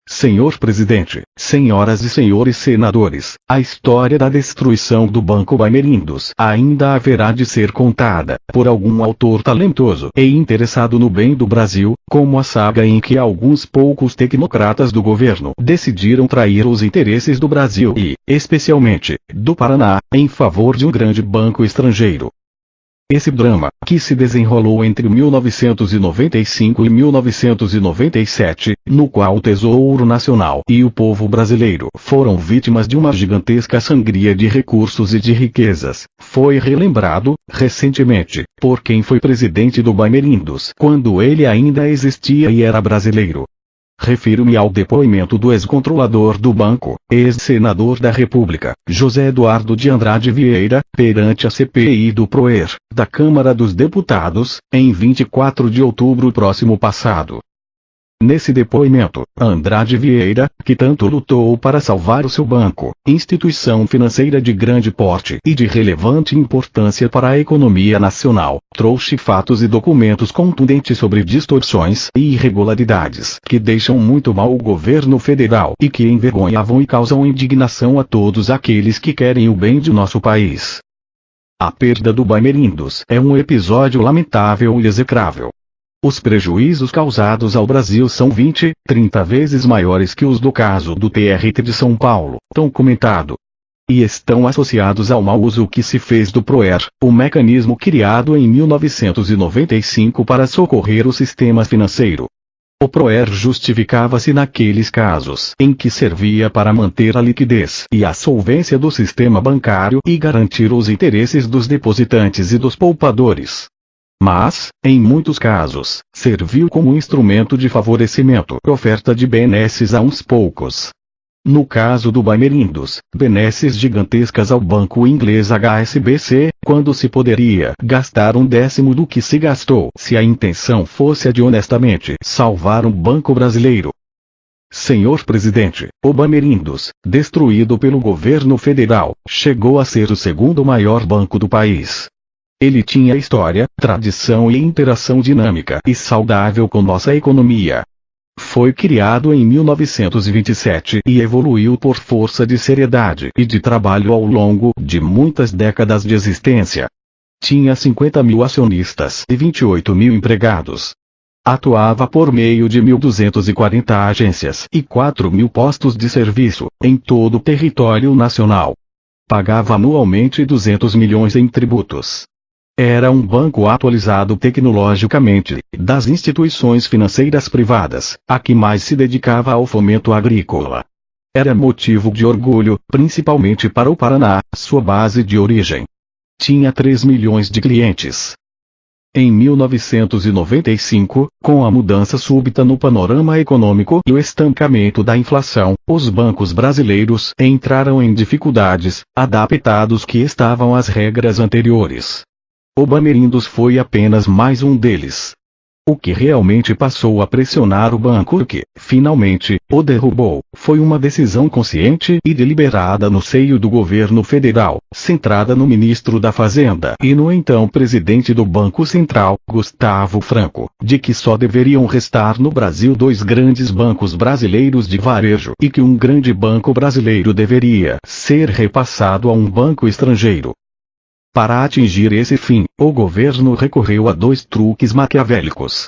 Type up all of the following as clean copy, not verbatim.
Senhor Presidente, senhoras e senhores senadores, a história da destruição do Banco Bamerindos ainda haverá de ser contada por algum autor talentoso e interessado no bem do Brasil, como a saga em que alguns poucos tecnocratas do governo decidiram trair os interesses do Brasil e, especialmente, do Paraná, em favor de um grande banco estrangeiro. Esse drama, que se desenrolou entre 1995 e 1997, no qual o Tesouro Nacional e o povo brasileiro foram vítimas de uma gigantesca sangria de recursos e de riquezas, foi relembrado, recentemente, por quem foi presidente do Bamerindos quando ele ainda existia e era brasileiro. Refiro-me ao depoimento do ex-controlador do banco, ex-senador da República, José Eduardo de Andrade Vieira, perante a CPI do PROER, da Câmara dos Deputados, em 24 de outubro próximo passado. Nesse depoimento, Andrade Vieira, que tanto lutou para salvar o seu banco, instituição financeira de grande porte e de relevante importância para a economia nacional, trouxe fatos e documentos contundentes sobre distorções e irregularidades que deixam muito mal o governo federal e que envergonhavam e causam indignação a todos aqueles que querem o bem de nosso país. A perda do Bamerindos é um episódio lamentável e execrável. Os prejuízos causados ao Brasil são 20, 30 vezes maiores que os do caso do TRT de São Paulo, tão comentado. E estão associados ao mau uso que se fez do PROER, o mecanismo criado em 1995 para socorrer o sistema financeiro. O PROER justificava-se naqueles casos em que servia para manter a liquidez e a solvência do sistema bancário e garantir os interesses dos depositantes e dos poupadores. Mas, em muitos casos, serviu como instrumento de favorecimento e oferta de benesses a uns poucos. No caso do Bamerindos, benesses gigantescas ao banco inglês HSBC, quando se poderia gastar 1/10 do que se gastou se a intenção fosse a de honestamente salvar um banco brasileiro. Senhor Presidente, o Bamerindos, destruído pelo governo federal, chegou a ser o segundo maior banco do país. Ele tinha história, tradição e interação dinâmica e saudável com nossa economia. Foi criado em 1927 e evoluiu por força de seriedade e de trabalho ao longo de muitas décadas de existência. Tinha 50 mil acionistas e 28 mil empregados. Atuava por meio de 1.240 agências e 4 mil postos de serviço, em todo o território nacional. Pagava anualmente 200 milhões em tributos. Era um banco atualizado tecnologicamente, das instituições financeiras privadas, a que mais se dedicava ao fomento agrícola. Era motivo de orgulho, principalmente para o Paraná, sua base de origem. Tinha 3 milhões de clientes. Em 1995, com a mudança súbita no panorama econômico e o estancamento da inflação, os bancos brasileiros entraram em dificuldades, adaptados que estavam às regras anteriores. O Bamerindos foi apenas mais um deles. O que realmente passou a pressionar o banco que, finalmente, o derrubou, foi uma decisão consciente e deliberada no seio do governo federal, centrada no ministro da Fazenda e no então presidente do Banco Central, Gustavo Franco, de que só deveriam restar no Brasil 2 grandes bancos brasileiros de varejo e que um grande banco brasileiro deveria ser repassado a um banco estrangeiro. Para atingir esse fim, o governo recorreu a 2 truques maquiavélicos.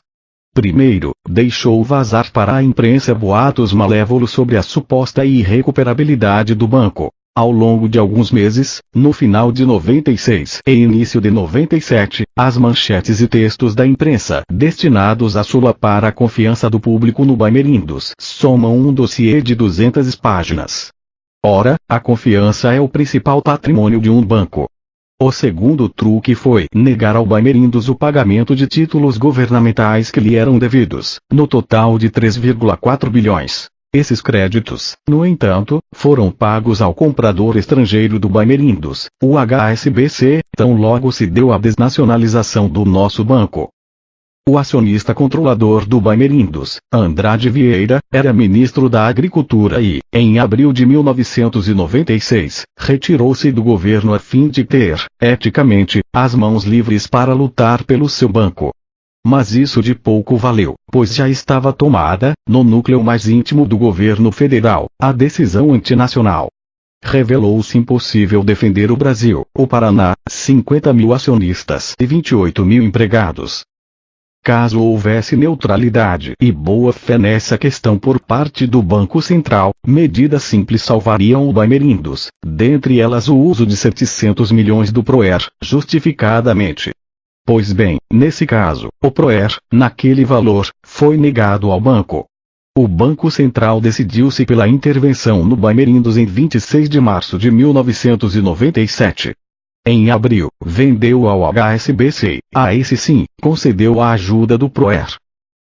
Primeiro, deixou vazar para a imprensa boatos malévolos sobre a suposta irrecuperabilidade do banco. Ao longo de alguns meses, no final de 96 e início de 97, as manchetes e textos da imprensa destinados a solapar a confiança do público no Bamerindos somam um dossiê de 200 páginas. Ora, a confiança é o principal patrimônio de um banco. O segundo truque foi negar ao Bamerindos o pagamento de títulos governamentais que lhe eram devidos, no total de 3,4 bilhões. Esses créditos, no entanto, foram pagos ao comprador estrangeiro do Bamerindos, o HSBC, tão logo se deu a desnacionalização do nosso banco. O acionista controlador do Bamerindos, Andrade Vieira, era ministro da Agricultura e, em abril de 1996, retirou-se do governo a fim de ter, eticamente, as mãos livres para lutar pelo seu banco. Mas isso de pouco valeu, pois já estava tomada, no núcleo mais íntimo do governo federal, a decisão antinacional. Revelou-se impossível defender o Brasil, o Paraná, 50 mil acionistas e 28 mil empregados. Caso houvesse neutralidade e boa-fé nessa questão por parte do Banco Central, medidas simples salvariam o Bamerindos, dentre elas o uso de 700 milhões do PROER, justificadamente. Pois bem, nesse caso, o PROER, naquele valor, foi negado ao banco. O Banco Central decidiu-se pela intervenção no Bamerindos em 26 de março de 1997. Em abril, vendeu ao HSBC, a esse sim, concedeu a ajuda do PROER.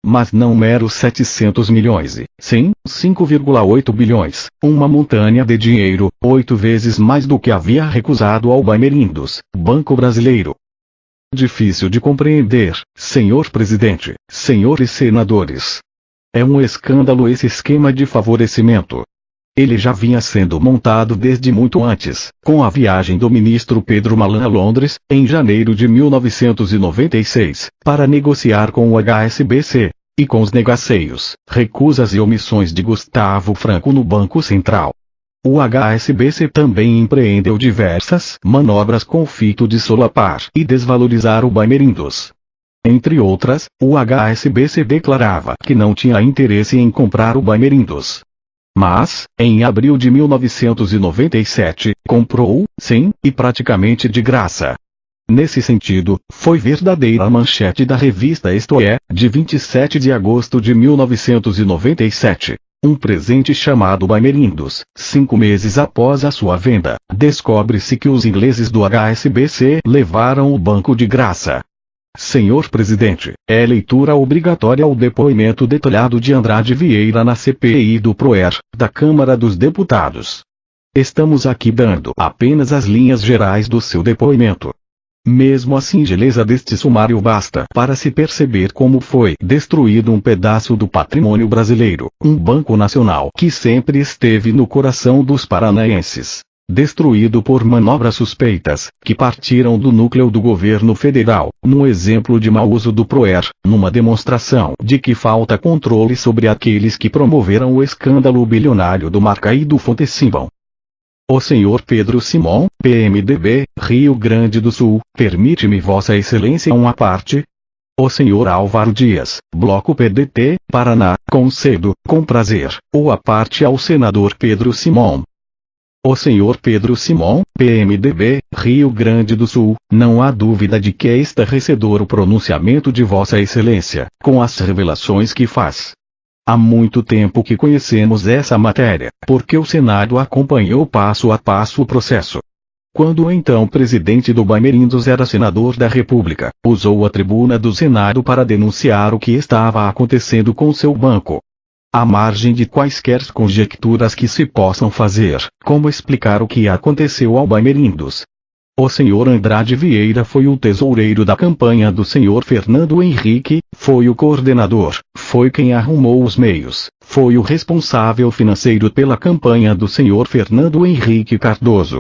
Mas não meros 700 milhões e, sim, 5,8 bilhões, uma montanha de dinheiro, 8 vezes mais do que havia recusado ao Bamerindos, Banco Brasileiro. Difícil de compreender, senhor presidente, senhores senadores. É um escândalo esse esquema de favorecimento. Ele já vinha sendo montado desde muito antes, com a viagem do ministro Pedro Malan a Londres, em janeiro de 1996, para negociar com o HSBC, e com os negaceios, recusas e omissões de Gustavo Franco no Banco Central. O HSBC também empreendeu diversas manobras com o fito de solapar e desvalorizar o Bamerindos. Entre outras, o HSBC declarava que não tinha interesse em comprar o Bamerindos. Mas, em abril de 1997, comprou, sim, e praticamente de graça. Nesse sentido, foi verdadeira a manchete da revista Isto É, de 27 de agosto de 1997. Um presente chamado Bamerindos, 5 meses após a sua venda, descobre-se que os ingleses do HSBC levaram o banco de graça. Senhor presidente, é leitura obrigatória o depoimento detalhado de Andrade Vieira na CPI do PROER, da Câmara dos Deputados. Estamos aqui dando apenas as linhas gerais do seu depoimento. Mesmo a singeleza deste sumário basta para se perceber como foi destruído um pedaço do patrimônio brasileiro, um banco nacional que sempre esteve no coração dos paranaenses. Destruído por manobras suspeitas, que partiram do núcleo do governo federal, num exemplo de mau uso do PROER, numa demonstração de que falta controle sobre aqueles que promoveram o escândalo bilionário do Marca e do Fontecimbam. O senhor Pedro Simon, PMDB, Rio Grande do Sul, permite-me Vossa Excelência uma parte? O senhor Álvaro Dias, Bloco PDT, Paraná, concedo, com prazer, ou a parte ao senador Pedro Simon. O senhor Pedro Simon, PMDB, Rio Grande do Sul, não há dúvida de que é estarrecedor o pronunciamento de Vossa Excelência, com as revelações que faz. Há muito tempo que conhecemos essa matéria, porque o Senado acompanhou passo a passo o processo. Quando o então presidente do Bamerindos era senador da República, usou a tribuna do Senado para denunciar o que estava acontecendo com seu banco. À margem de quaisquer conjecturas que se possam fazer, como explicar o que aconteceu ao Bamerindos. O senhor Andrade Vieira foi o tesoureiro da campanha do senhor Fernando Henrique, foi o coordenador, foi quem arrumou os meios, foi o responsável financeiro pela campanha do senhor Fernando Henrique Cardoso.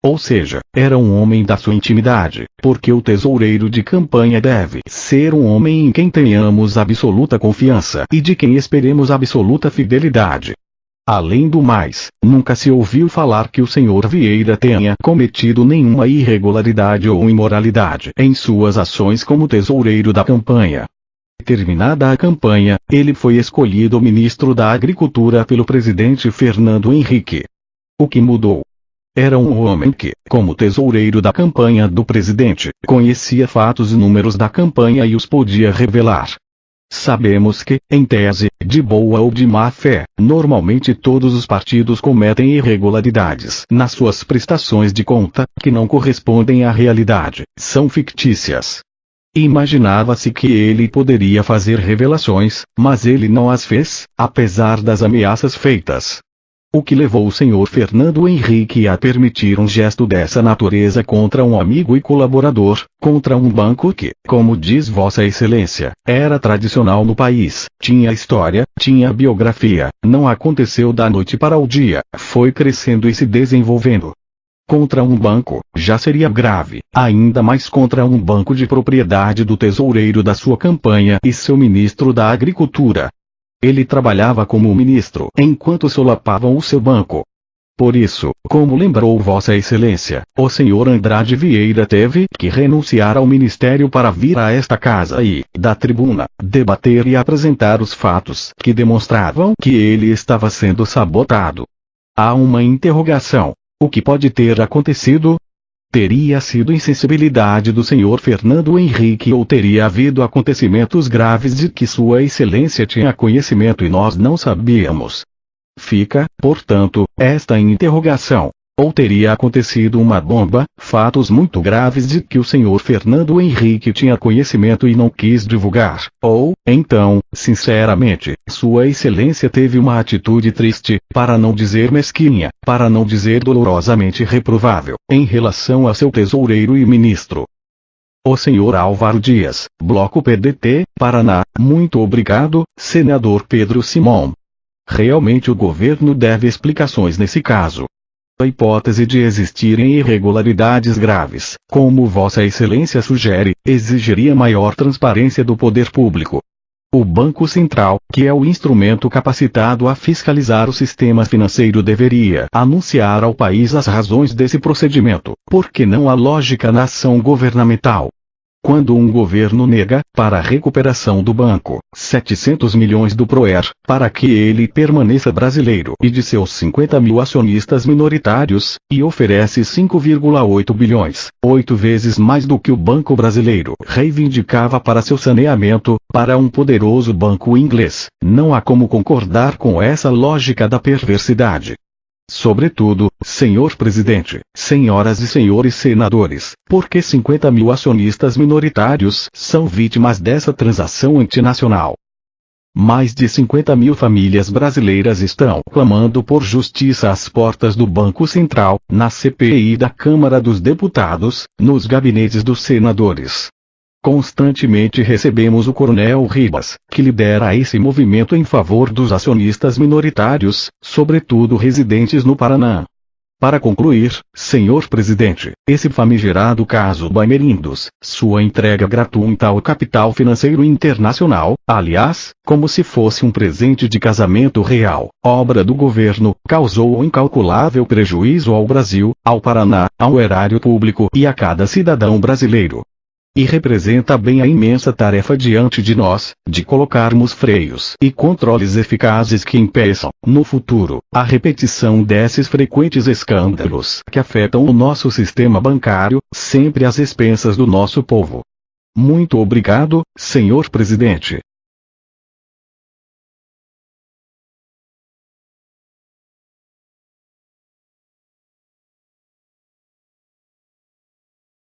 Ou seja, era um homem da sua intimidade, porque o tesoureiro de campanha deve ser um homem em quem tenhamos absoluta confiança e de quem esperemos absoluta fidelidade. Além do mais, nunca se ouviu falar que o senhor Vieira tenha cometido nenhuma irregularidade ou imoralidade em suas ações como tesoureiro da campanha. Terminada a campanha, ele foi escolhido ministro da Agricultura pelo presidente Fernando Henrique. O que mudou? Era um homem que, como tesoureiro da campanha do presidente, conhecia fatos e números da campanha e os podia revelar. Sabemos que, em tese, de boa ou de má fé, normalmente todos os partidos cometem irregularidades nas suas prestações de conta, que não correspondem à realidade, são fictícias. Imaginava-se que ele poderia fazer revelações, mas ele não as fez, apesar das ameaças feitas. O que levou o senhor Fernando Henrique a permitir um gesto dessa natureza contra um amigo e colaborador, contra um banco que, como diz Vossa Excelência, era tradicional no país, tinha história, tinha biografia, não aconteceu da noite para o dia, foi crescendo e se desenvolvendo. contra um banco, já seria grave, ainda mais contra um banco de propriedade do tesoureiro da sua campanha e seu ministro da Agricultura. Ele trabalhava como ministro enquanto solapavam o seu banco. Por isso, como lembrou Vossa Excelência, o senhor Andrade Vieira teve que renunciar ao ministério para vir a esta casa e, da tribuna, debater e apresentar os fatos que demonstravam que ele estava sendo sabotado. Há uma interrogação. O que pode ter acontecido? Teria sido insensibilidade do senhor Fernando Henrique ou teria havido acontecimentos graves de que Sua Excelência tinha conhecimento e nós não sabíamos? Fica, portanto, esta interrogação. Ou teria acontecido uma bomba, fatos muito graves de que o senhor Fernando Henrique tinha conhecimento e não quis divulgar, ou, então, sinceramente, Sua Excelência teve uma atitude triste, para não dizer mesquinha, para não dizer dolorosamente reprovável, em relação a seu tesoureiro e ministro. O senhor Álvaro Dias, Bloco PDT, Paraná. Muito obrigado, senador Pedro Simão. Realmente o governo deve explicações nesse caso. A hipótese de existirem irregularidades graves, como Vossa Excelência sugere, exigiria maior transparência do poder público. O Banco Central, que é o instrumento capacitado a fiscalizar o sistema financeiro, deveria anunciar ao país as razões desse procedimento, porque não há lógica na ação governamental. Quando um governo nega, para a recuperação do banco, 700 milhões do PROER, para que ele permaneça brasileiro e de seus 50 mil acionistas minoritários, e oferece 5,8 bilhões, 8 vezes mais do que o Banco Brasileiro reivindicava para seu saneamento, para um poderoso banco inglês, não há como concordar com essa lógica da perversidade. Sobretudo, senhor presidente, senhoras e senhores senadores, porque 50 mil acionistas minoritários são vítimas dessa transação antinacional. Mais de 50 mil famílias brasileiras estão clamando por justiça às portas do Banco Central, na CPI da Câmara dos Deputados, nos gabinetes dos senadores. Constantemente recebemos o Coronel Ribas, que lidera esse movimento em favor dos acionistas minoritários, sobretudo residentes no Paraná. Para concluir, senhor presidente, esse famigerado caso Bamerindos, sua entrega gratuita ao capital financeiro internacional, aliás, como se fosse um presente de casamento real, obra do governo, causou um incalculável prejuízo ao Brasil, ao Paraná, ao erário público e a cada cidadão brasileiro. E representa bem a imensa tarefa diante de nós, de colocarmos freios e controles eficazes que impeçam, no futuro, a repetição desses frequentes escândalos que afetam o nosso sistema bancário, sempre às expensas do nosso povo. Muito obrigado, senhor presidente.